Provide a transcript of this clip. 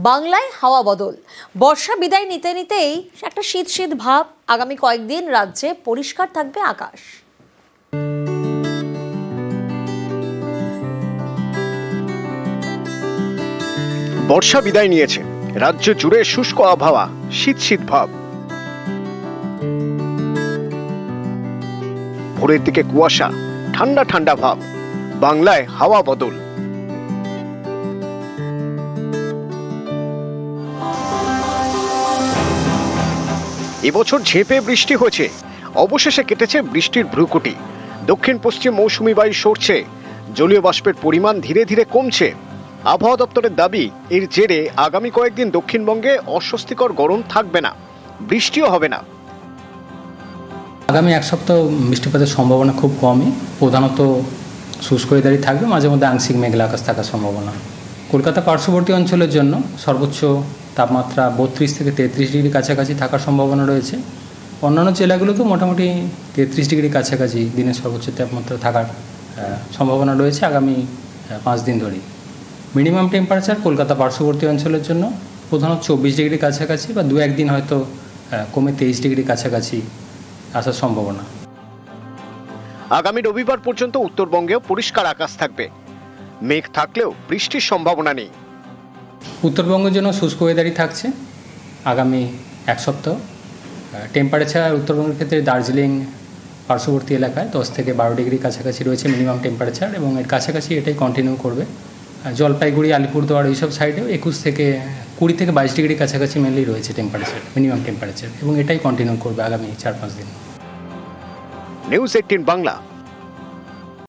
বাংলায় হাওয়া বদল। বর্ষা বিদায় নিতে নিতেই একটা শীত শীত ভাব। আগামী কয়েকদিন রাজ্যে পরিষ্কার থাকবে আকাশ। বর্ষা বিদায় নিয়েছে, রাজ্য জুড়ে শুষ্ক আবহাওয়া, শীত শীত ভাব। ভোরের দিকে কুয়াশা, ঠান্ডা ঠান্ডা ভাব। বাংলায় হাওয়া বদল। এবছর ঝেঁপে বৃষ্টি হয়েছে, অবশেষে কেটেছে বৃষ্টির ভ্রুকুটি। দক্ষিণ পশ্চিম মৌসুমী বায়ু সরছে, জলীয় বাষ্পের পরিমাণ ধীরে ধীরে কমছে। আবহাওয়া দপ্তরের দাবি, এর জেরে আগামী কয়েকদিন দক্ষিণবঙ্গে অস্বস্তিকর গরম থাকবে না, বৃষ্টিও হবে না। আগামী এক সপ্তাহ বৃষ্টিপাতের সম্ভাবনা খুব কমই, প্রধানত শুষ্ক ওয়েদারই থাকবে, মাঝে মধ্যে আংশিক মেঘলা আকাশ থাকার সম্ভাবনা। কলকাতা পার্শ্ববর্তী অঞ্চলের জন্য সর্বোচ্চ তাপমাত্রা 32 থেকে 33 ডিগ্রি কাছাকাছি থাকার সম্ভাবনা রয়েছে। অন্যান্য জেলাগুলোতেও মোটামুটি 33 ডিগ্রি কাছাকাছি দিনের সর্বোচ্চ তাপমাত্রা থাকার সম্ভাবনা রয়েছে আগামী 5 দিন ধরেই। মিনিমাম টেম্পারেচার কলকাতা পার্শ্ববর্তী অঞ্চলের জন্য প্রধানত 24 ডিগ্রি কাছাকাছি বা 2-1 দিন হয়তো কমে 23 ডিগ্রি কাছাকাছি আসার সম্ভাবনা। আগামী রবিবার পর্যন্ত উত্তরবঙ্গেও পরিষ্কার আকাশ থাকবে, মেঘ থাকলেও বৃষ্টির সম্ভাবনা নেই। উত্তরবঙ্গের জন্য শুষ্ক ওয়েদারই থাকছে আগামী এক সপ্তাহ। টেম্পারেচার উত্তরবঙ্গের ক্ষেত্রে দার্জিলিং পার্শ্ববর্তী এলাকায় 10 থেকে 12 ডিগ্রি কাছাকাছি রয়েছে মিনিমাম টেম্পারেচার, এবং এর কাছাকাছি এটাই কন্টিনিউ করবে। জলপাইগুড়ি, আলিপুরদুয়ার এইসব সাইডেও 20 থেকে 22 ডিগ্রি কাছাকাছি মেনলি রয়েছে টেম্পারেচার, মিনিমাম টেম্পারেচার, এবং এটাই কন্টিনিউ করবে আগামী 4-5 দিন। নিউজ 18 বাংলা।